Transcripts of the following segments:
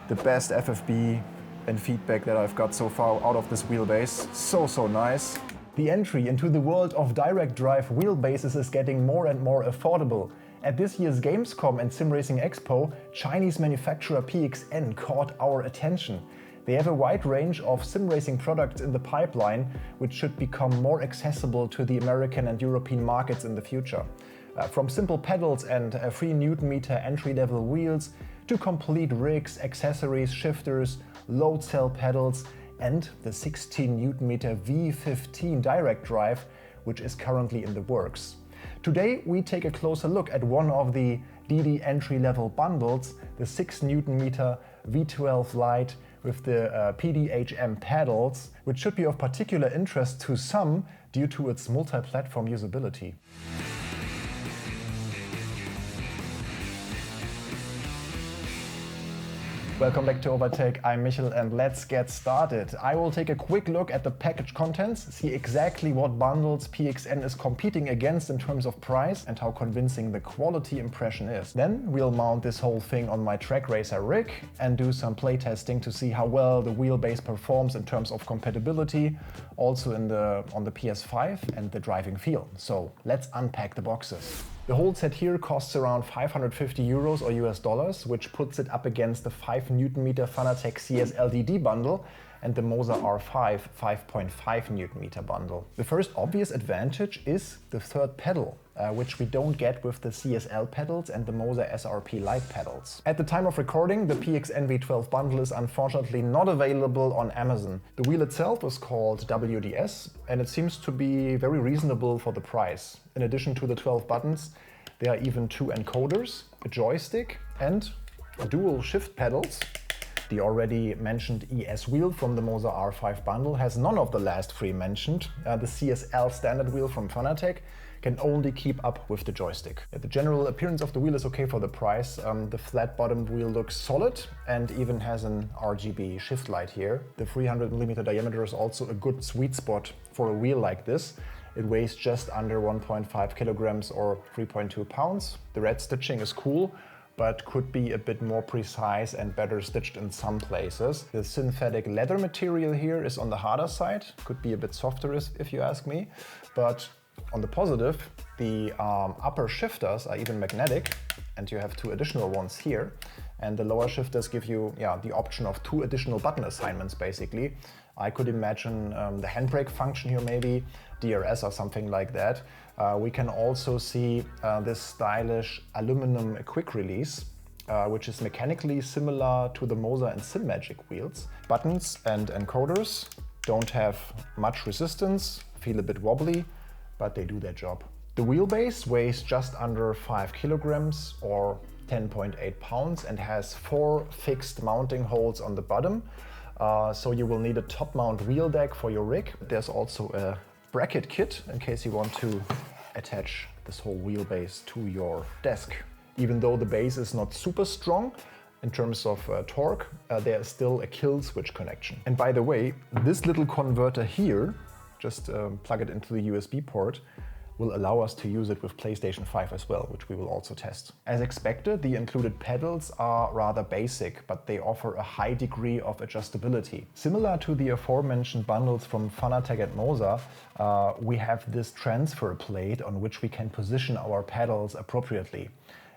the best FFB and feedback that I've got so far out of this wheelbase. So nice. The entry into the world of direct drive wheelbases is getting more and more affordable. At this year's Gamescom and SimRacing Expo, Chinese manufacturer PXN caught our attention. They have a wide range of SimRacing products in the pipeline, which should become more accessible to the American and European markets in the future. From simple pedals and 3 Nm entry-level wheels to complete rigs, accessories, shifters, load cell pedals and the 16 Nm V12 direct drive, which is currently in the works. Today we take a closer look at one of the DD entry-level bundles, the 6 Nm V12 Lite with the PDHM pedals, which should be of particular interest to some due to its multi-platform usability. Welcome back to Overtake, I'm Michel and let's get started. I will take a quick look at the package contents, see exactly what bundles PXN is competing against in terms of price and how convincing the quality impression is. Then we'll mount this whole thing on my track racer rig and do some playtesting to see how well the wheelbase performs in terms of compatibility, also on the PS5 and the driving feel. So let's unpack the boxes. The whole set here costs around 550 euros or US dollars, which puts it up against the 5 Nm Fanatec CS LDD bundle and the Moza R5 5.5 Nm bundle. The first obvious advantage is the third pedal, which we don't get with the CSL pedals and the Moza SRP Lite pedals. At the time of recording, the PXN-V12 bundle is unfortunately not available on Amazon. The wheel itself is called WDS and it seems to be very reasonable for the price. In addition to the 12 buttons, there are even 2 encoders, a joystick and dual shift pedals. The already mentioned ES wheel from the Moza R5 bundle has none of the last 3 mentioned. The CSL standard wheel from Fanatec can only keep up with the joystick. The general appearance of the wheel is okay for the price. The flat bottomed wheel looks solid and even has an RGB shift light here. The 300 mm diameter is also a good sweet spot for a wheel like this. It weighs just under 1.5 kilograms or 3.2 pounds. The red stitching is cool, but could be a bit more precise and better stitched in some places. The synthetic leather material here is on the harder side, could be a bit softer if you ask me, but on the positive, the upper shifters are even magnetic and you have 2 additional ones here, and the lower shifters give you the option of 2 additional button assignments basically. I could imagine the handbrake function here maybe, DRS or something like that. We can also see this stylish aluminum quick release, which is mechanically similar to the Moza and SimMagic wheels. Buttons and encoders don't have much resistance, feel a bit wobbly, but they do their job. The wheelbase weighs just under 5 kilograms or 10.8 pounds and has 4 fixed mounting holes on the bottom. So you will need a top mount wheel deck for your rig. There's also a bracket kit in case you want to attach this whole wheelbase to your desk. Even though the base is not super strong in terms of torque, there is still a kill switch connection. And by the way, this little converter here, just plug it into the USB port, will allow us to use it with PlayStation 5 as well, which we will also test. As expected, the included pedals are rather basic, but they offer a high degree of adjustability. Similar to the aforementioned bundles from Fanatec and Moza, we have this transfer plate on which we can position our pedals appropriately.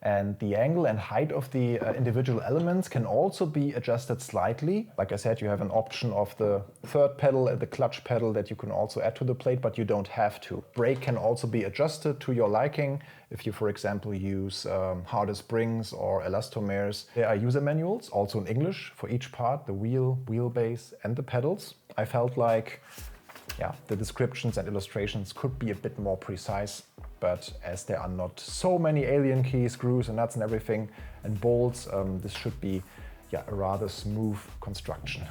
And the angle and height of the individual elements can also be adjusted slightly. Like I said, you have an option of the third pedal and the clutch pedal that you can also add to the plate, but you don't have to. Brake can also be adjusted to your liking. If you, for example, use harder springs or elastomers. There are user manuals, also in English, for each part, the wheel, wheelbase and the pedals. I felt like the descriptions and illustrations could be a bit more precise. But as there are not so many alien keys, screws and nuts and everything and bolts, this should be a rather smooth construction.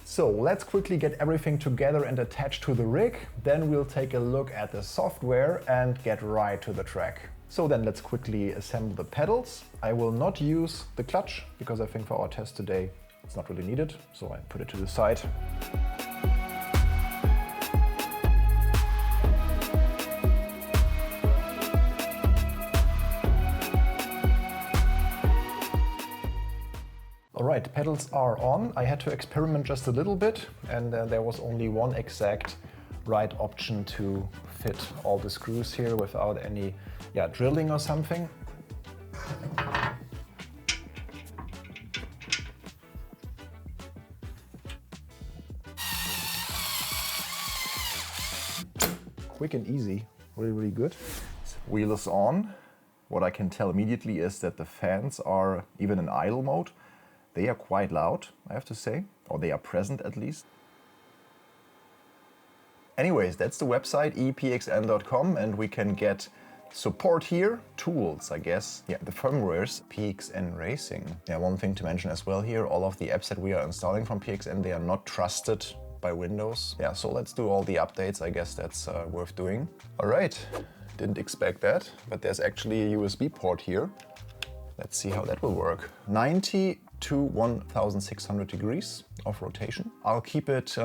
So let's quickly get everything together and attached to the rig. Then we'll take a look at the software and get right to the track. So then let's quickly assemble the pedals. I will not use the clutch because I think for our test today it's not really needed. So I put it to the side. Alright, pedals are on. I had to experiment just a little bit, and there was only one exact right option to fit all the screws here without any drilling or something. Quick and easy, really, really good. Wheel is on. What I can tell immediately is that the fans are, even in idle mode, they are quite loud, I have to say, or they are present at least. Anyways, that's the website, epxn.com, and we can get support here, tools, I guess. Yeah, the firmwares, PXN Racing. Yeah, one thing to mention as well here, all of the apps that we are installing from PXN, they are not trusted by Windows. Yeah, so let's do all the updates. I guess that's worth doing. All right, didn't expect that, but there's actually a USB port here. Let's see how that will work. 90 to 1600 degrees of rotation. I'll keep it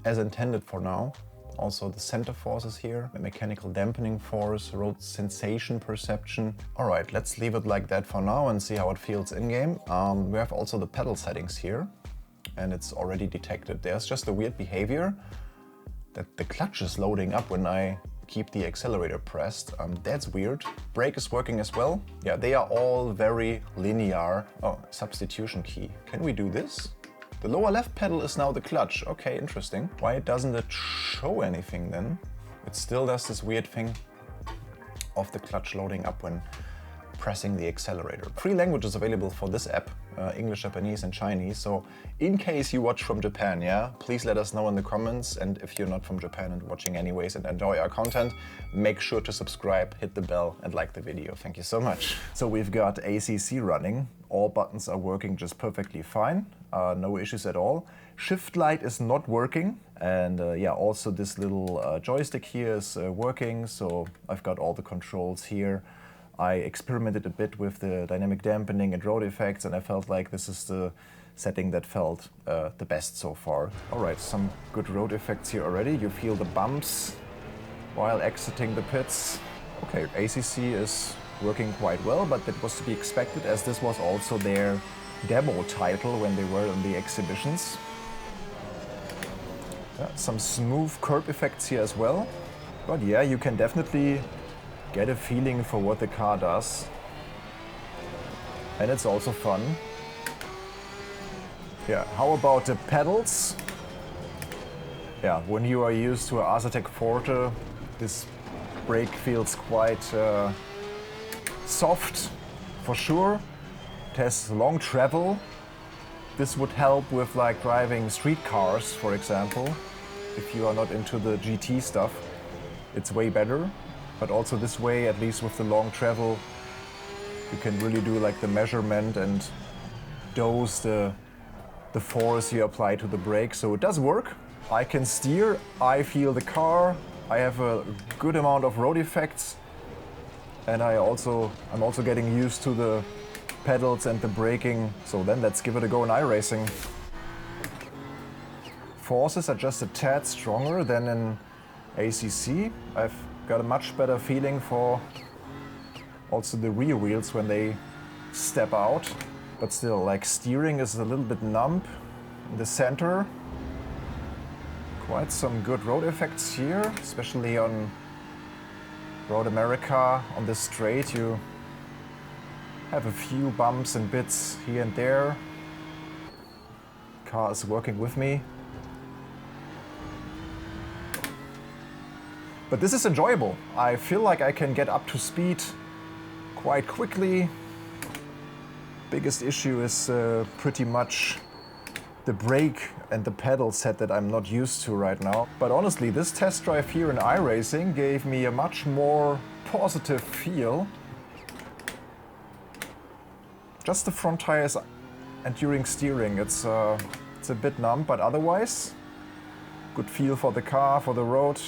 as intended for now. Also the center forces here, the mechanical dampening force, road sensation perception. All right, let's leave it like that for now and see how it feels in-game. We have also the pedal settings here, and it's already detected. There's just a weird behavior that the clutch is loading up when I keep the accelerator pressed. That's weird. Brake is working as well. Yeah, they are all very linear. Oh, substitution key. Can we do this? The lower left pedal is now the clutch. Okay, interesting. Why doesn't it show anything then? It still does this weird thing of the clutch loading up when pressing the accelerator. 3 languages available for this app, English, Japanese and Chinese. So in case you watch from Japan, yeah, please let us know in the comments. And if you're not from Japan and watching anyways and enjoy our content, make sure to subscribe, hit the bell and like the video. Thank you so much. So we've got ACC running. All buttons are working just perfectly fine. No issues at all. Shift light is not working. And yeah, also this little joystick here is working. So I've got all the controls here. I experimented a bit with the dynamic dampening and road effects, and I felt like this is the setting that felt the best so far. All right, some good road effects here already. You feel the bumps while exiting the pits. Okay, ACC is working quite well, but that was to be expected as this was also their demo title when they were in the exhibitions. Yeah, some smooth curb effects here as well. But yeah, you can definitely get a feeling for what the car does. And it's also fun. Yeah, how about the pedals? Yeah, when you are used to an Assetto Corsa, this brake feels quite soft, for sure. It has long travel. This would help with like driving street cars, for example. If you are not into the GT stuff, it's way better. But also this way, at least with the long travel, you can really do like the measurement and dose the force you apply to the brake. So it does work. I can steer, I feel the car, I have a good amount of road effects, and I'm also getting used to the pedals and the braking. So then let's give it a go in iRacing. Forces are just a tad stronger than in ACC. I've got a much better feeling for also the rear wheels when they step out. But still, like steering is a little bit numb in the center. Quite some good road effects here, especially on Road America. On this straight you have a few bumps and bits here and there. Car is working with me. But this is enjoyable. I feel like I can get up to speed quite quickly. Biggest issue is pretty much the brake and the pedal set that I'm not used to right now. But honestly, this test drive here in iRacing gave me a much more positive feel. Just the front tires and during steering, it's a bit numb, but otherwise, good feel for the car, for the road.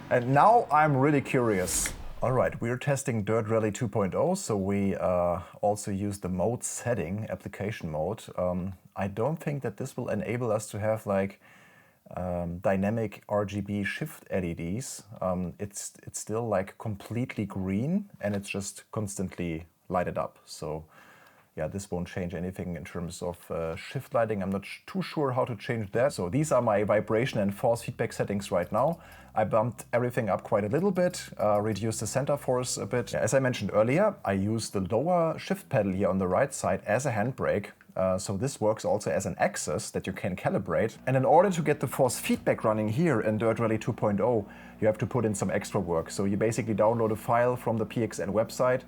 And now I'm really curious. All right, we're testing Dirt Rally 2.0, so we also use the mode setting, application mode. I don't think that this will enable us to have like dynamic RGB shift LEDs. It's still like completely green and it's just constantly lighted up. So yeah, this won't change anything in terms of shift lighting. I'm not too sure how to change that. So these are my vibration and force feedback settings right now. I bumped everything up quite a little bit, reduced the center force a bit. As I mentioned earlier, I use the lower shift pedal here on the right side as a handbrake. So this works also as an axis that you can calibrate. And in order to get the force feedback running here in Dirt Rally 2.0, you have to put in some extra work. So you basically download a file from the PXN website,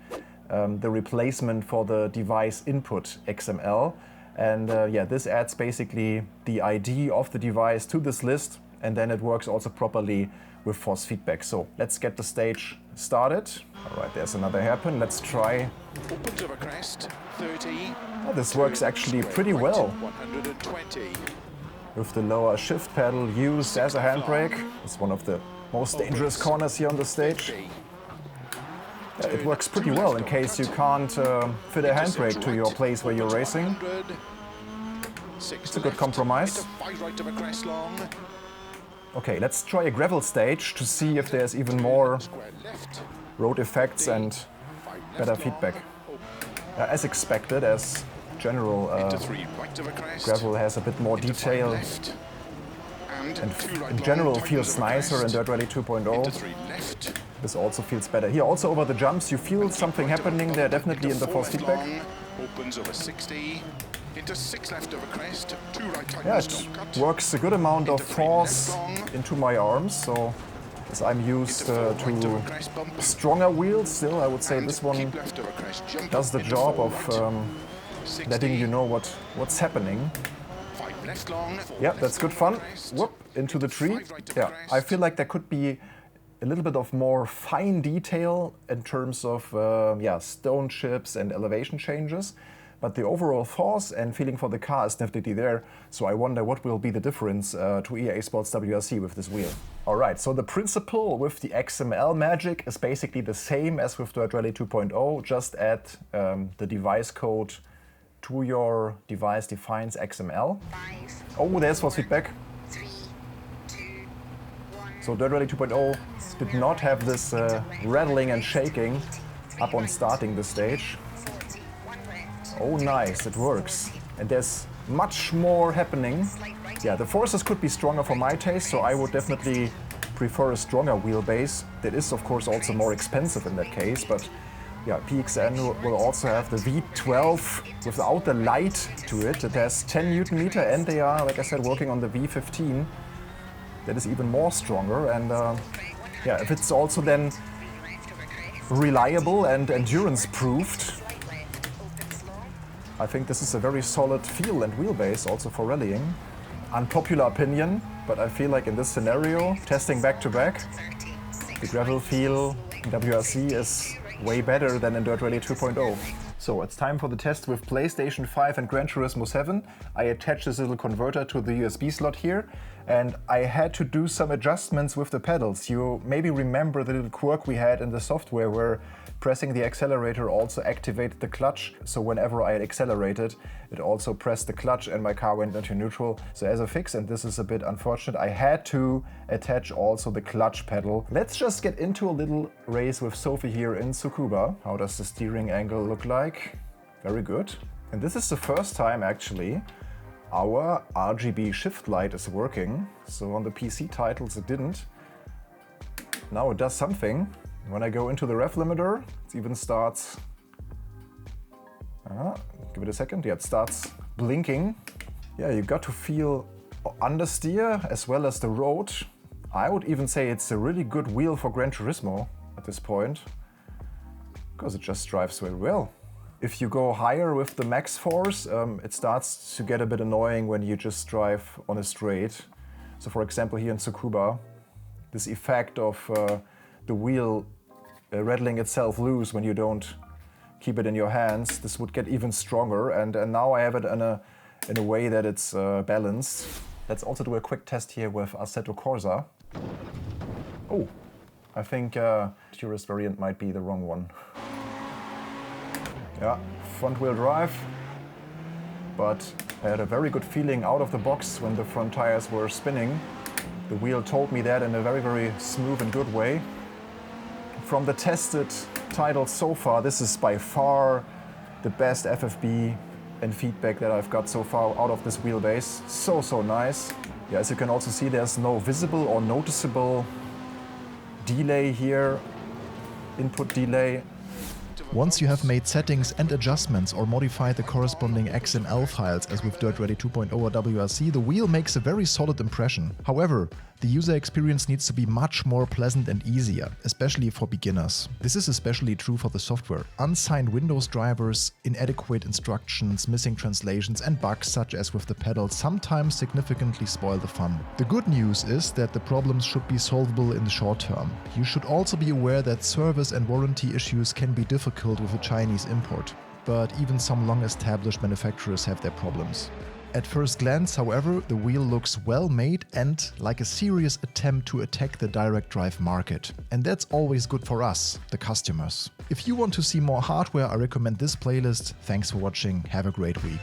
the replacement for the device input XML. And yeah, this adds basically the ID of the device to this list, and then it works also properly with force feedback. So let's get the stage started. All right, there's another hairpin. Let's try. Opens over crest, 30. Oh, this works actually pretty well. 120. With the lower shift pedal used as a handbrake. It's one of the most dangerous corners here on the stage. Yeah, it works pretty well in case you can't fit a handbrake to your place where you're racing. It's a good compromise. Okay, let's try a gravel stage to see if there's even more road effects and better feedback. As expected, as general, gravel has a bit more detail and in general feels nicer in Dirt Rally 2.0. This also feels better. Here also over the jumps you feel something happening there, definitely in the force feedback. Opens over 60. Into 6 left over crest, 2 right tightens, yeah, it works a good amount of force into my arms, so as I'm used to stronger wheels still, I would say this one does the job of letting you know what's happening. Yeah, that's good fun. Whoop, into the tree. Yeah, I feel like there could be a little bit of more fine detail in terms of yeah, stone chips and elevation changes. But the overall force and feeling for the car is definitely there. So I wonder what will be the difference to EA Sports WRC with this wheel. All right, so the principle with the XML magic is basically the same as with Dirt Rally 2.0. Just add the device code to your device defines XML. Oh, there's force feedback. So Dirt Rally 2.0 did not have this rattling and shaking up on starting the stage. Oh nice, it works. And there's much more happening. Yeah, the forces could be stronger for my taste, so I would definitely prefer a stronger wheelbase. That is of course also more expensive in that case, but yeah, PXN will also have the V12 without the light to it. It has 10 Newton meter and they are, like I said, working on the V15. That is even more stronger, and yeah, if it's also then reliable and endurance proofed, I think this is a very solid feel and wheelbase also for rallying. Unpopular opinion, but I feel like in this scenario, testing back to back, the gravel feel in WRC is way better than in Dirt Rally 2.0. So it's time for the test with PlayStation 5 and Gran Turismo 7. I attached this little converter to the USB slot here, and I had to do some adjustments with the pedals. You maybe remember the little quirk we had in the software where pressing the accelerator also activated the clutch. So whenever I accelerated, it also pressed the clutch and my car went into neutral. So as a fix, and this is a bit unfortunate, I had to attach also the clutch pedal. Let's just get into a little race with Sophie here in Tsukuba. How does the steering angle look like? Very good. And this is the first time actually our RGB shift light is working. So on the PC titles it didn't. Now it does something. When I go into the ref limiter, it even starts, give it a second, yeah, it starts blinking. Yeah, you got to feel understeer as well as the road. I would even say it's a really good wheel for Gran Turismo at this point, because it just drives very well. If you go higher with the max force, it starts to get a bit annoying when you just drive on a straight. So for example here in Tsukuba, this effect of the wheel rattling itself loose when you don't keep it in your hands, this would get even stronger, and now I have it in a way that it's balanced. Let's also do a quick test here with Assetto Corsa. Oh, I think Tourist variant might be the wrong one. Yeah, front wheel drive, but I had a very good feeling out of the box when the front tires were spinning. The wheel told me that in a very, very smooth and good way. From the tested titles so far, this is by far the best FFB and feedback that I've got so far out of this wheelbase. So nice. Yeah, as you can also see, there's no visible or noticeable delay here, input delay. Once you have made settings and adjustments or modified the corresponding XML files as with Direct Drive 2.0 or WRC, the wheel makes a very solid impression. However, the user experience needs to be much more pleasant and easier, especially for beginners. This is especially true for the software. Unsigned Windows drivers, inadequate instructions, missing translations and bugs such as with the pedals sometimes significantly spoil the fun. The good news is that the problems should be solvable in the short term. You should also be aware that service and warranty issues can be difficult with a Chinese import, but even some long-established manufacturers have their problems. At first glance, however, the wheel looks well made and like a serious attempt to attack the direct drive market. And that's always good for us, the customers. If you want to see more hardware, I recommend this playlist. Thanks for watching, have a great week.